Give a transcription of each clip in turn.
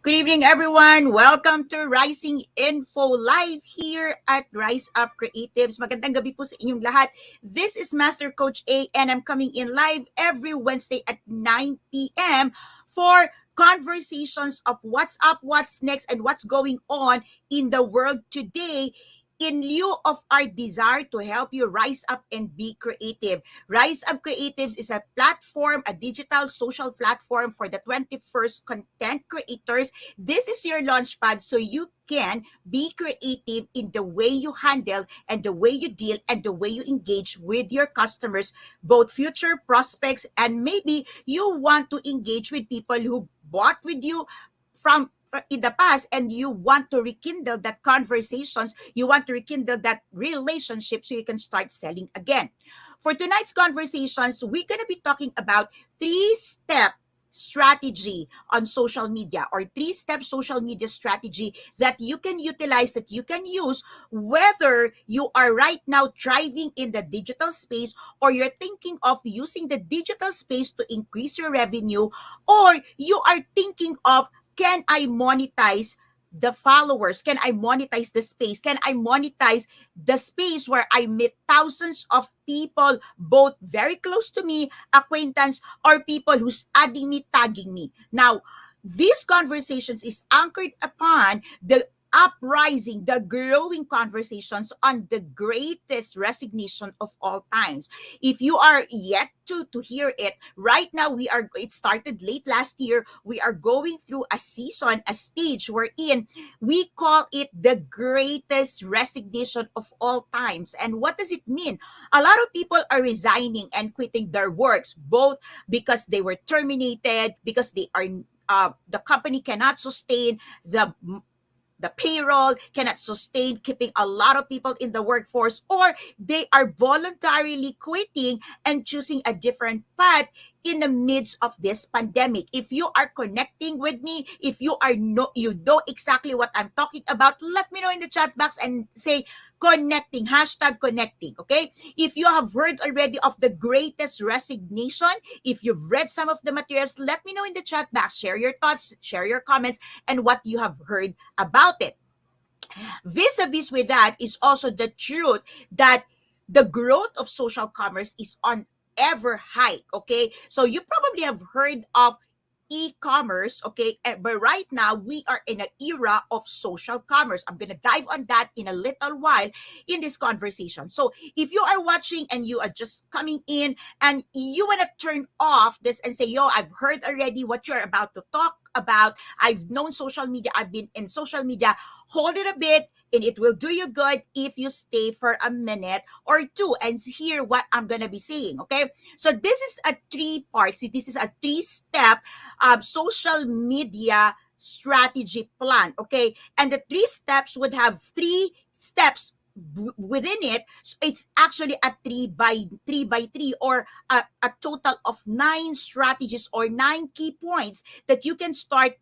Good evening, everyone. Welcome to Rising Info Live here at Rise Up Creatives. Magandang gabi po sa inyong lahat. This is Master Coach A and I'm coming in live every Wednesday at 9 p.m. for conversations of what's up, what's next, and what's going on in the world today in lieu of our desire to help you rise up and be creative. Rise Up Creatives is a platform, a digital social platform for the 21st content creators. This is your launchpad so you can be creative in the way you handle and the way you deal and the way you engage with your customers, both future prospects and maybe you want to engage with people who bought with you from in the past and you want to rekindle that conversations, you want to rekindle that relationship so you can start selling again. For tonight's conversations, we're going to be talking about 3-step strategy on social media or 3-step social media strategy that you can utilize, that you can use, whether you are right now thriving in the digital space or you're thinking of using the digital space to increase your revenue, or you are thinking of, can I monetize the followers? Can I monetize the space? Can I monetize the space where I meet thousands of people, both very close to me, acquaintance, or people who's adding me, tagging me? Now, these conversations is anchored upon the uprising, the growing conversations on the greatest resignation of all times. If you are yet to hear it, right now it started late last year. We are going through a season, a stage wherein we call it the greatest resignation of all times. And what does it mean? A lot of people are resigning and quitting their works, both because they were terminated, because they are the company cannot sustain the payroll, cannot sustain keeping a lot of people in the workforce, or they are voluntarily quitting and choosing a different path in the midst of this pandemic. If you are connecting with me, if you know exactly what I'm talking about, let me know in the chat box and say connecting, #connecting, okay? If you have heard already of the greatest resignation, if you've read some of the materials, let me know in the chat box. Share your thoughts, share your comments, and what you have heard about it. Vis-a-vis with that is also the truth that the growth of social commerce is on ever high, okay? So you probably have heard of e-commerce, okay? But right now, we are in an era of social commerce. I'm going to dive on that in a little while in this conversation. So if you are watching and you are just coming in and you want to turn off this and say, yo, I've heard already what you're about to talk about. I've known social media. I've been in social media. Hold it a bit, and it will do you good if you stay for a minute or two and hear what I'm going to be saying, okay? So this is a 3 parts. This is a 3-step social media strategy plan, okay? And the 3 steps would have 3 steps within it. So it's actually a 3 by 3 or a total of 9 strategies or 9 key points that you can start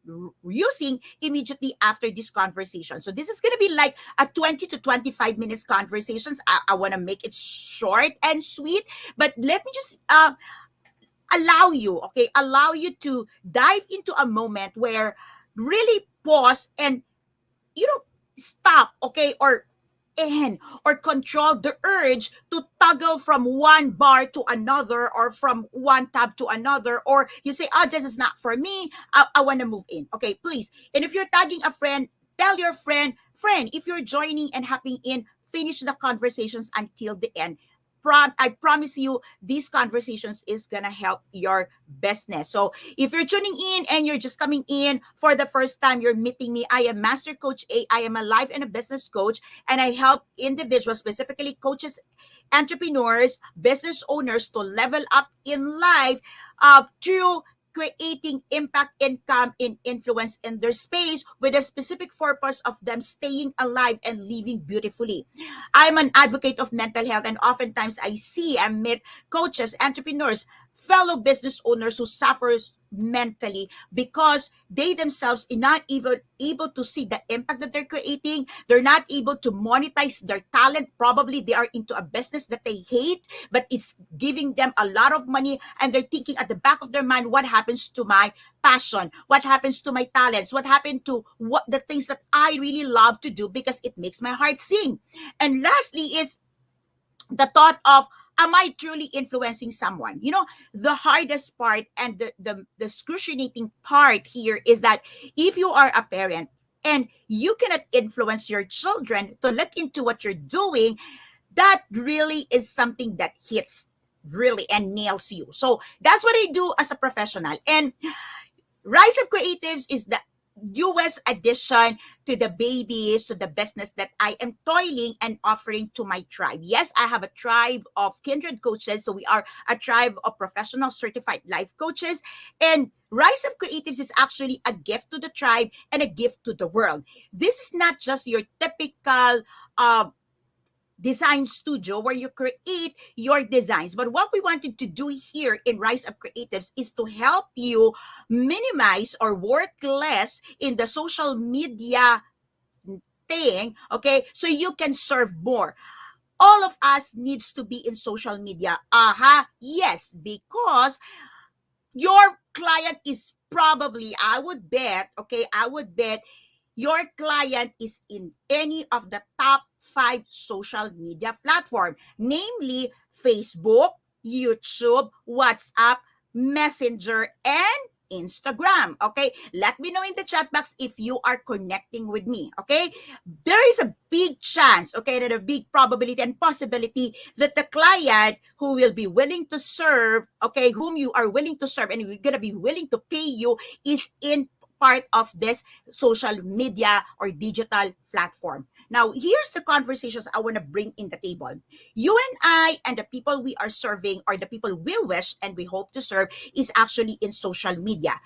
using immediately after this conversation. So this is going to be like a 20 to 25 minutes conversations. I want to make it short and sweet, but let me just allow you to dive into a moment where really pause and stop, okay, or control the urge to toggle from one bar to another or from one tab to another, or you say, oh, this is not for me, I want to move in, okay, please. And if you're tagging a friend, tell your friend, if you're joining and hopping in, finish the conversations until the end. I promise you, these conversations is gonna help your business. So if you're tuning in and you're just coming in for the first time, you're meeting me. I am Master Coach A. I am a life and a business coach, and I help individuals, specifically coaches, entrepreneurs, business owners, to level up in life through creating impact, income, and influence in their space with a specific purpose of them staying alive and living beautifully. I'm an advocate of mental health, and oftentimes I meet coaches, entrepreneurs, fellow business owners who suffers mentally because they themselves are not even able to see the impact that they're creating. They're not able to monetize their talent. Probably they are into a business that they hate, but it's giving them a lot of money, and they're thinking at the back of their mind, what happens to my passion? What happens to my talents? What happened to what the things that I really love to do because it makes my heart sing? And lastly is the thought of, am I truly influencing someone? The hardest part and the excruciating part here is that if you are a parent and you cannot influence your children to look into what you're doing, that really is something that hits really and nails you. So that's what I do as a professional. And Rise of Creatives is the US addition to the babies, to the business that I am toiling and offering to my tribe. Yes, I have a tribe of kindred coaches. So we are a tribe of professional certified life coaches. And Rise of Creatives is actually a gift to the tribe and a gift to the world. This is not just your typical design studio where you create your designs. But what we wanted to do here in Rise Up Creatives is to help you minimize or work less in the social media thing, okay? So you can serve more. All of us needs to be in social media. Yes, because your client is probably, I would bet your client is in any of the top 5 social media platform, namely Facebook, YouTube, WhatsApp, Messenger, and Instagram. Okay, let me know in the chat box if you are connecting with me. Okay, there is a big chance, okay, that a big probability and possibility that the client who will be willing to serve, okay, whom you are willing to serve and we're gonna be willing to pay you is in part of this social media or digital platform. Now, here's the conversations I want to bring in the table. You and I and the people we are serving or the people we wish and we hope to serve is actually in social media.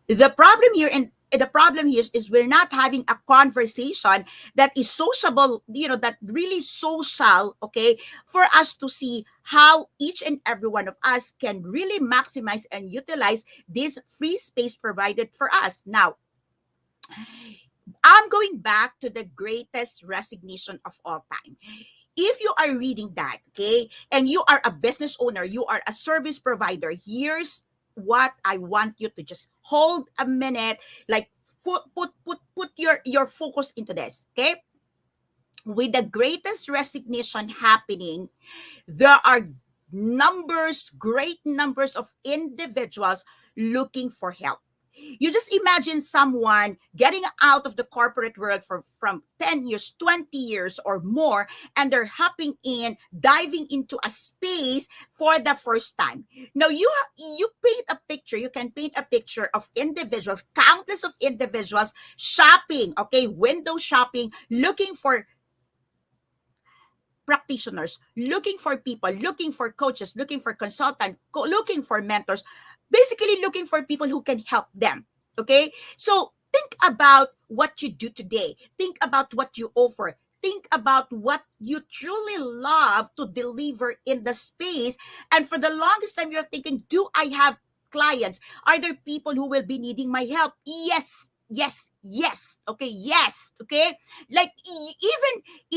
The problem here is we're not having a conversation that is sociable, that really social, okay, for us to see how each and every one of us can really maximize and utilize this free space provided for us. Now, I'm going back to the greatest resignation of all time. If you are reading that, okay, and you are a business owner, you are a service provider, here's what I want you to just hold a minute, like put your focus into this, okay? With the greatest resignation happening, there are great numbers of individuals looking for help. You just imagine someone getting out of the corporate world from 10 years, 20 years or more, and they're hopping in, diving into a space for the first time. Now, you can paint a picture of individuals, countless of individuals shopping, okay, window shopping, looking for practitioners, looking for people, looking for coaches, looking for consultants, looking for mentors, basically looking for people who can help them. Okay? So think about what you do today. Think about what you offer. Think about what you truly love to deliver in the space. And for the longest time, you're thinking, do I have clients? Are there people who will be needing my help? Yes. Yes, yes, okay, yes, okay. Like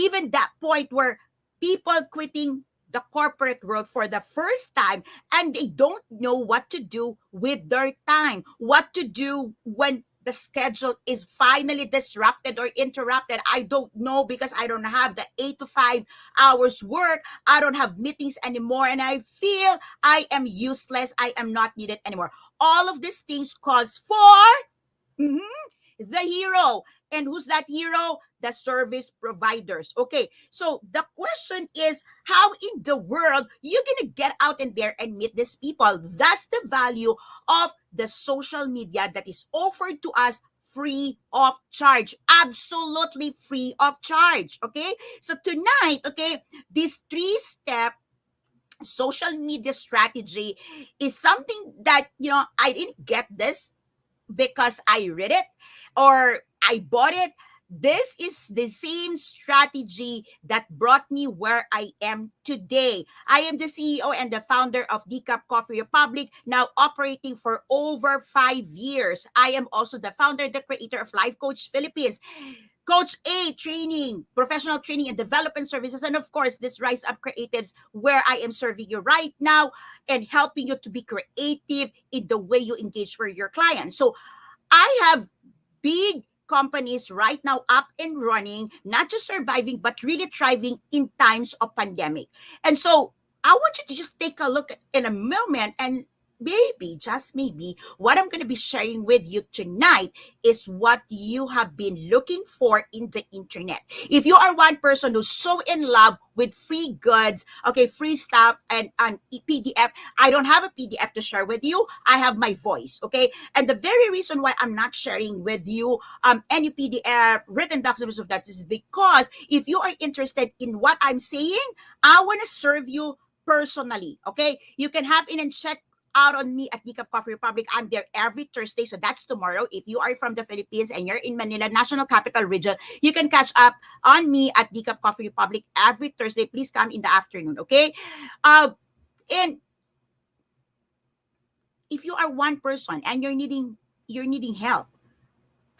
even that point where people quitting the corporate world for the first time and they don't know what to do with their time, what to do when the schedule is finally disrupted or interrupted. I don't know because I don't have the 8 to 5 hours work. I don't have meetings anymore and I feel I am useless. I am not needed anymore. All of these things cause for the hero. And who's that hero? The service providers. Okay, so the question is, how in the world you gonna get out in there and meet these people? That's the value of the social media that is offered to us free of charge, absolutely free of charge. Okay, so tonight, okay, this 3-step social media strategy is something that I didn't get this because I read it or I bought it. This is the same strategy that brought me where I am today. I am the CEO and the founder of Decaf Coffee Republic, now operating for over 5 years. I am also the founder, the creator of Life Coach Philippines, Coach A training, professional training and development services, and of course, this Rise Up Creatives, where I am serving you right now and helping you to be creative in the way you engage with your clients. So I have big companies right now up and running, not just surviving, but really thriving in times of pandemic. And so I want you to just take a look in a moment and maybe, just maybe, what I'm going to be sharing with you tonight is what you have been looking for in the internet. If you are one person who's so in love with free goods, okay, free stuff and PDF, I don't have a PDF to share with you. I have my voice, okay? And the very reason why I'm not sharing with you any PDF, written documents of that is because if you are interested in what I'm saying, I want to serve you personally, okay? You can hop in and check out on me at Decaf Coffee Republic. I'm there every Thursday, so that's tomorrow. If you are from the Philippines and you're in Manila, National Capital Region, you can catch up on me at Decaf Coffee Republic every Thursday. Please come in the afternoon, okay? And if you are one person and you're needing help,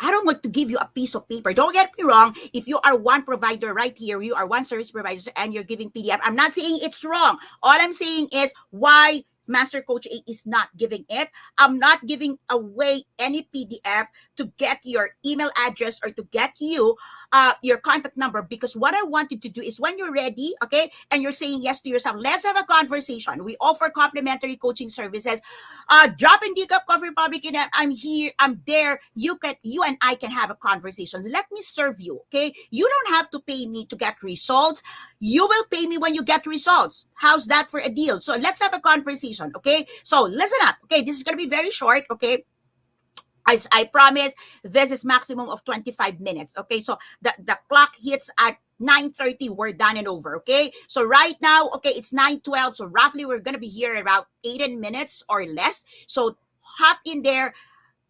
I don't want to give you a piece of paper. Don't get me wrong. If you are one provider right here, you are one service provider and you're giving PDF, I'm not saying it's wrong. All I'm saying is why Master Coach A is not giving it. I'm not giving away any PDF to get your email address or to get you your contact number, because what I wanted to do is when you're ready, okay, and you're saying yes to yourself, let's have a conversation. We offer complimentary coaching services. Drop in Decaf Coffee Republic, and I'm here, I'm there. You and I can have a conversation. Let me serve you, okay? You don't have to pay me to get results. You will pay me when you get results. How's that for a deal? So let's have a conversation, okay? So listen up, okay? This is gonna be very short, okay? As I promise, this is maximum of 25 minutes, okay? So the clock hits at 9:30, we're done and over, okay? So right now, okay, it's 9:12, so roughly we're gonna be here about 18 minutes or less. So hop in there,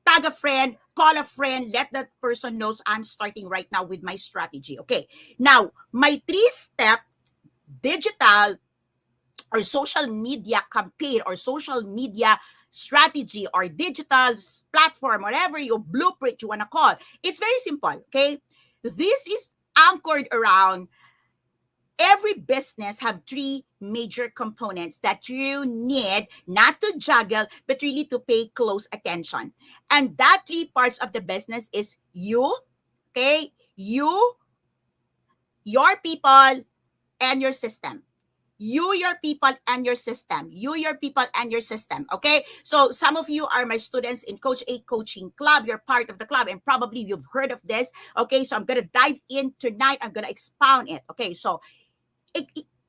tag a friend, call a friend, let that person knows I'm starting right now with my strategy, okay? Now, my 3-step digital or social media campaign or social media strategy or digital platform, whatever your blueprint you want to call, it's very simple, okay? This is anchored around every business have 3 major components that you need not to juggle, but really to pay close attention. And that 3 parts of the business is you, okay? You, your people, and your system. You, your people, and your system. You, your people, and your system. Okay? So some of you are my students in Coach A Coaching Club. You're part of the club, and probably you've heard of this. Okay? So I'm going to dive in tonight. I'm going to expound it. Okay? So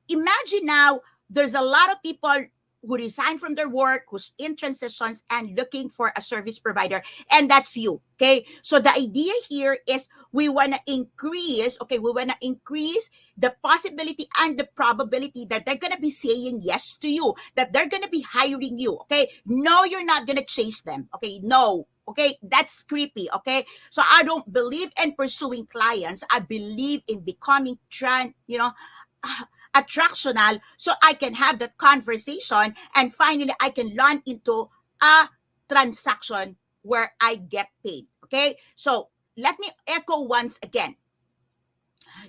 imagine now there's a lot of people who resign from their work, who's in transitions and looking for a service provider, and that's you, okay? So the idea here is we want to increase, okay, we want to increase the possibility and the probability that they're going to be saying yes to you, that they're going to be hiring you, okay? No, you're not going to chase them, okay? No, okay? That's creepy, okay? So I don't believe in pursuing clients. I believe in becoming attractional, so I can have that conversation and finally I can land into a transaction where I get paid. Okay, so let me echo once again.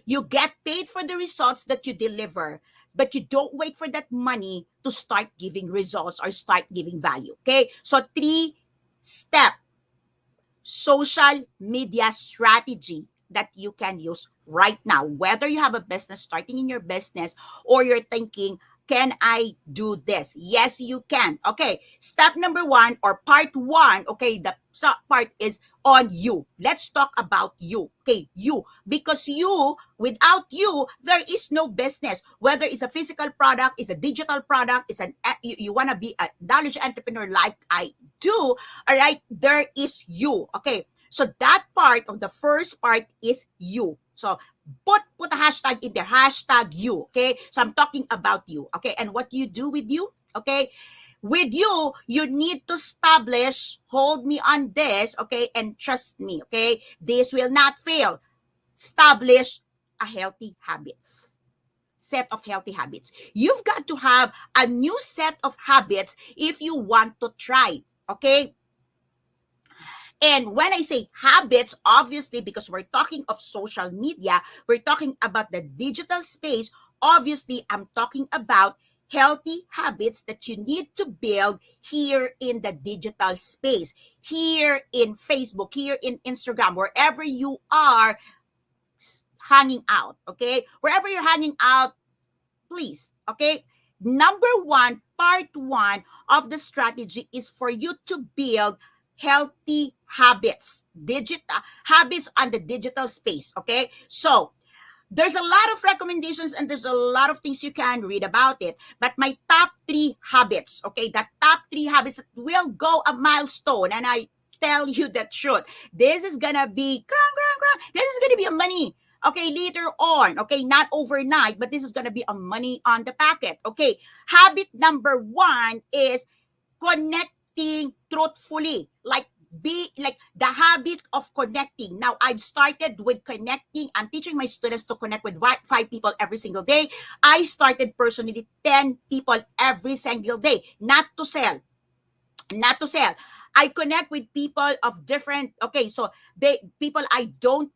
You get paid for the results that you deliver, but you don't wait for that money to start giving results or start giving value. Okay, so 3-step social media strategy that you can use right now, whether you have a business, starting in your business, or you're thinking, can I do this? Yes, you can. Okay, step number 1 or part 1, okay, the part is on you. Let's talk about you, okay, you. Because you, without you, there is no business. Whether it's a physical product, it's a digital product, it's you want to be a knowledge entrepreneur like I do, all right, there is you, okay? So that part of the first part is you. So put a hashtag in there, hashtag you, okay? So I'm talking about you, okay? And what do you do with you, okay? With you, you need to establish, hold me on this, okay? And trust me, okay? This will not fail. establish a healthy habits. Set of healthy habits. You've got to have a new set of habits if you want to try. Okay? And when I say habits, obviously, because we're talking of social media, we're talking about the digital space. Obviously, I'm talking about healthy habits that you need to build here in the digital space, here in Facebook, here in Instagram, wherever you are hanging out, okay? Wherever you're hanging out, please, okay? Number one, part one of the strategy is for you to build healthy habits, habits on the digital space, okay? So there's a lot of recommendations and there's a lot of things you can read about it. But my top 3 habits, okay, the top 3 habits that will go a milestone, and I tell you the truth. This is gonna be, this is gonna be a money. Okay, later on, okay, not overnight, but this is gonna be a money on the packet. Okay, habit number 1 is connecting truthfully, like be like the habit of connecting. Now I've started with connecting. I'm teaching my students to connect with 5 people every single day. I started personally 10 people every single day, not to sell, not to sell. I connect with people of different, okay, so they people I don't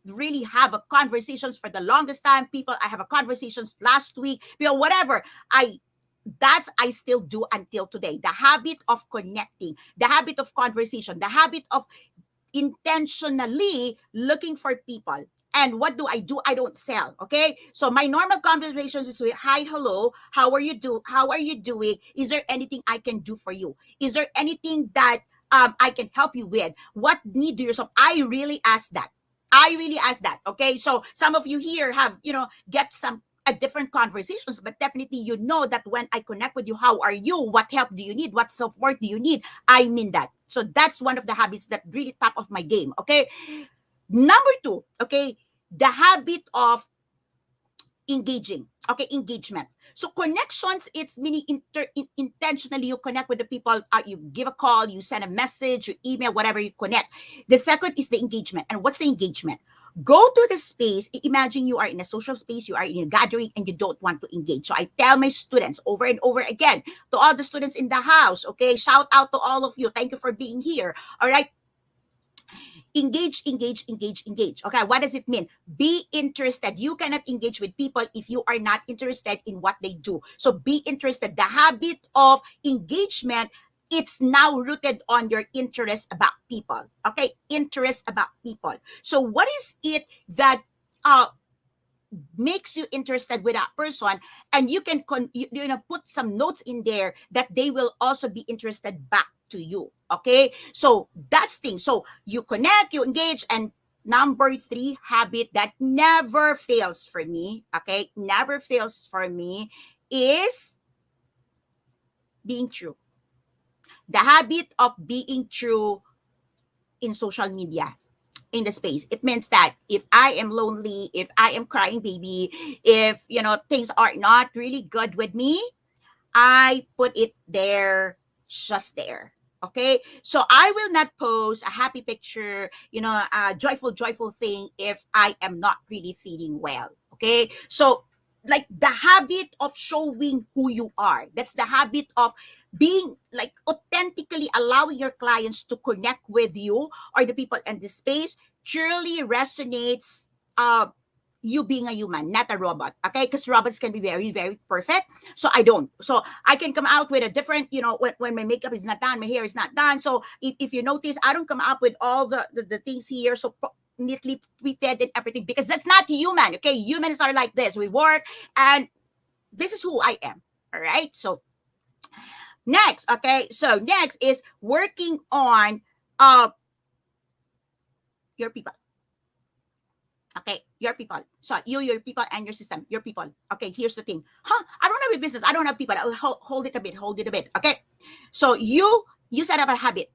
really have a conversations for the longest time, people I have a conversations last week, whatever. I still do until today. The habit of connecting, the habit of conversation, the habit of intentionally looking for people. And what do? I don't sell. Okay. So my normal conversations is with hi, hello, how are you doing? Is there anything I can do for you? Is there anything that I can help you with? What need do yourself? I really ask that. Okay. So some of you here have, get some different conversations, but definitely that when I connect with you, how are you? What help do you need? What support do you need? I mean that. So that's one of the habits that really top of my game. Okay. Number 2, okay, the habit of engaging. Okay, engagement. So connections, it's meaning intentionally you connect with the people. You give a call, you send a message, you email, whatever you connect. The second is the engagement. And what's the engagement? Go to the space. Imagine you are in a social space, you are in a gathering, and you don't want to engage. So I tell my students over and over again, to all the students in the house, okay, shout out to all of you. Thank you for being here. All right. Engage. Okay, what does it mean? Be interested. You cannot engage with people if you are not interested in what they do. So be interested. The habit of engagement, it's now rooted on your interest about people. Okay, interest about people. So what is it that makes you interested with that person, and you can put some notes in there that they will also be interested back to you. Okay, so that's thing. So you connect, you engage. And number 3 habit that never fails for me, okay, never fails for me, is being true. The habit of being true in social media, in the space. It means that if I am lonely, if I am crying baby, if things are not really good with me, I put it there, just there. Okay, so I will not post a happy picture, a joyful thing if I am not really feeling well. Okay, so like the habit of showing who you are, that's the habit of being like authentically allowing your clients to connect with you or the people in the space truly resonates. You being a human, not a robot. Okay, because robots can be very, very perfect. So I don't. So I can come out with a different, when my makeup is not done, my hair is not done. So if you notice, I don't come up with all the things here so neatly tweeted and everything, because that's not human. Okay, humans are like this. We work, and this is who I am. All right. So next, okay. So next is working on your people. Okay, your people. So your people, and your system, your people. Okay, here's the thing. I don't have a business. I don't have people. Hold it a bit. Okay. So you set up a habit.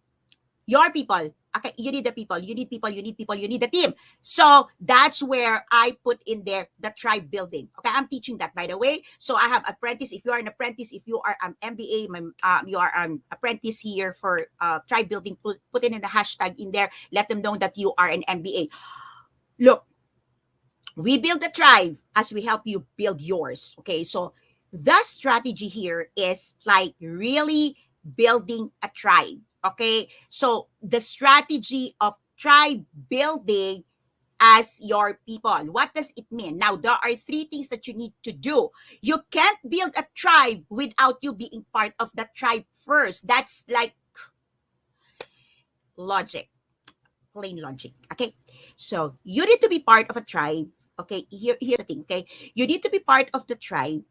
Your people. Okay, you need the people. You need people. You need people. You need the team. So that's where I put in there the tribe building. Okay, I'm teaching that, by the way. So I have apprentice. If you are an apprentice, if you are an MBA, you are an apprentice here for tribe building. Put it in the hashtag in there. Let them know that you are an MBA. Look, We build a tribe as we help you build yours. Okay, so the strategy here is like really building a tribe. Okay, so the strategy of tribe building as your people. What does it mean? Now, there are three things that you need to do. You can't build a tribe without you being part of the tribe first. That's like logic, plain logic. Okay, so you need to be part of a tribe. Okay, here's the thing. Okay, you need to be part of the tribe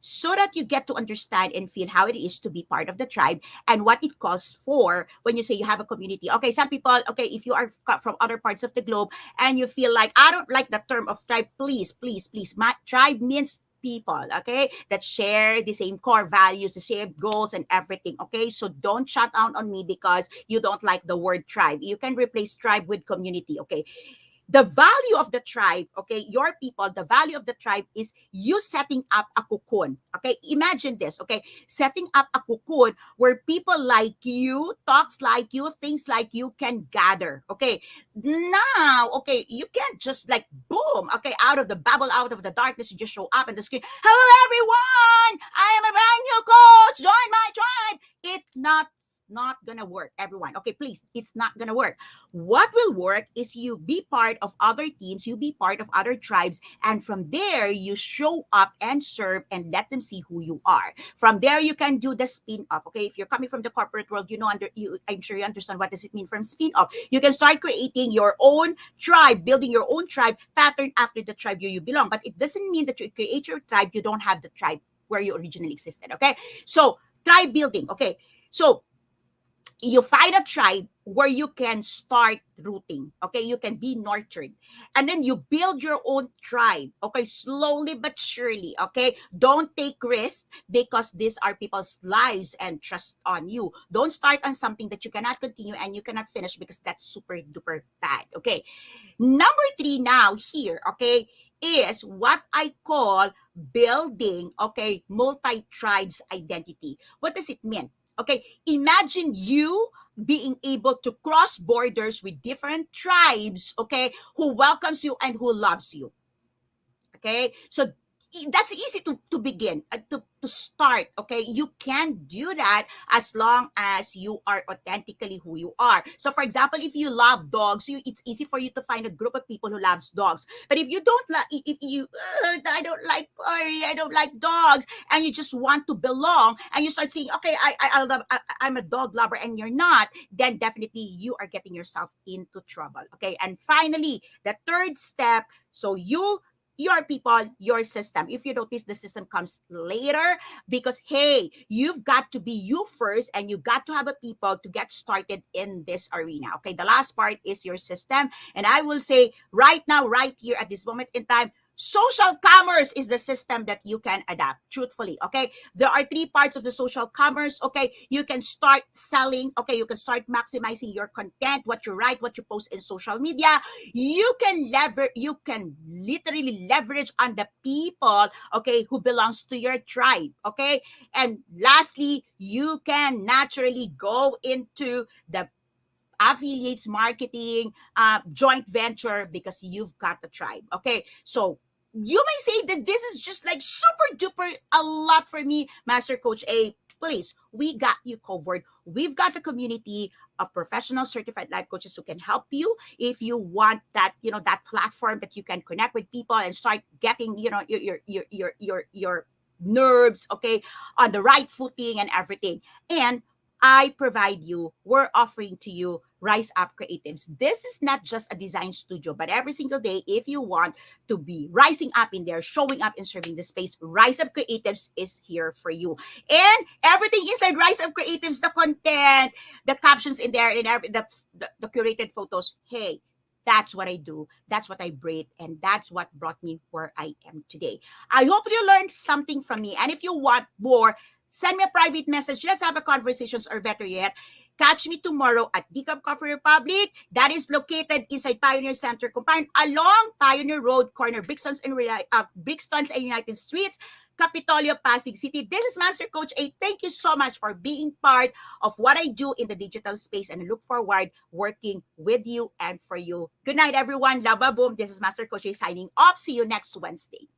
so that you get to understand and feel how it is to be part of the tribe and what it calls for when you say you have a community. Okay, some people, okay, if you are from other parts of the globe and you feel like, I don't like the term of tribe, please, please, please. My tribe means people, okay, that share the same core values, the same goals and everything. Okay, so don't shut down on me because you don't like the word tribe. You can replace tribe with community. Okay, the value of the tribe, okay, your people, the value of the tribe is you setting up a cocoon. Okay, imagine this, okay, setting up a cocoon where people like you, talks like you, things like you can gather. Okay, now, okay, you can't just like boom, okay, out of the bubble, out of the darkness, you just show up on the screen. Hello, everyone. I am a brand new coach. Join my tribe. It's not gonna work, everyone. Okay, please, it's not gonna work. What will work is you be part of other teams, you be part of other tribes, and from there you show up and serve and let them see who you are. From there you can do the spin off. Okay, if you're coming from the corporate world, you know, I'm sure you understand what does it mean from spin off. You can start creating your own tribe, building your own tribe pattern after the tribe you belong. But it doesn't mean that you create your tribe, you don't have the tribe where you originally existed. Okay, so tribe building. Okay, so you find a tribe where you can start rooting. Okay, you can be nurtured, and then you build your own tribe. Okay, slowly but surely. Okay, don't take risks because these are people's lives and trust on you. Don't start on something that you cannot continue and you cannot finish because that's super duper bad. Okay, number three now here, okay, is what I call building, okay, multi-tribes identity. What does it mean? Okay, imagine you being able to cross borders with different tribes, okay, who welcomes you and who loves you. Okay, so that's easy to begin, to start. Okay, you can do that as long as you are authentically who you are. So for example, if you love dogs, it's easy for you to find a group of people who loves dogs. But if you don't like, if you I don't like furry, I don't like dogs, and you just want to belong and you start saying, okay, I'm a dog lover, and you're not, then definitely you are getting yourself into trouble. Okay, and finally, the third step, so your people, your system. If you notice, the system comes later because, hey, you've got to be you first and you got to have a people to get started in this arena. Okay, the last part is your system. And I will say right now, right here at this moment in time, social commerce is the system that you can adapt, truthfully. Okay, there are three parts of the social commerce. Okay, you can start selling. Okay, you can start maximizing your content, what you write, what you post in social media. You can literally leverage on the people, okay, who belongs to your tribe. Okay, and lastly, you can naturally go into the affiliates marketing, joint venture, because you've got the tribe. Okay, so you may say that this is just like super duper a lot for me, Master Coach A. Please, we got you covered. We've got a community of professional certified life coaches who can help you if you want that, that platform that you can connect with people and start getting, your nerves, okay, on the right footing and everything. And we're offering to you Rise Up Creatives. This is not just a design studio, but every single day, if you want to be rising up in there, showing up and serving the space, Rise Up Creatives is here for you. And everything inside Rise Up Creatives, the content, the captions in there, and the curated photos. Hey, that's what I do. That's what I breathe. And that's what brought me where I am today. I hope you learned something from me. And if you want more, send me a private message. Let's have a conversation, or better yet, catch me tomorrow at Decaf Coffee Republic. That is located inside Pioneer Center Compound along Pioneer Road, corner Brixtons and United Streets. Capitolio, Pasig City. This is Master Coach A. Thank you so much for being part of what I do in the digital space, and I look forward working with you and for you. Good night, everyone. Lava boom. This is Master Coach A signing off. See you next Wednesday.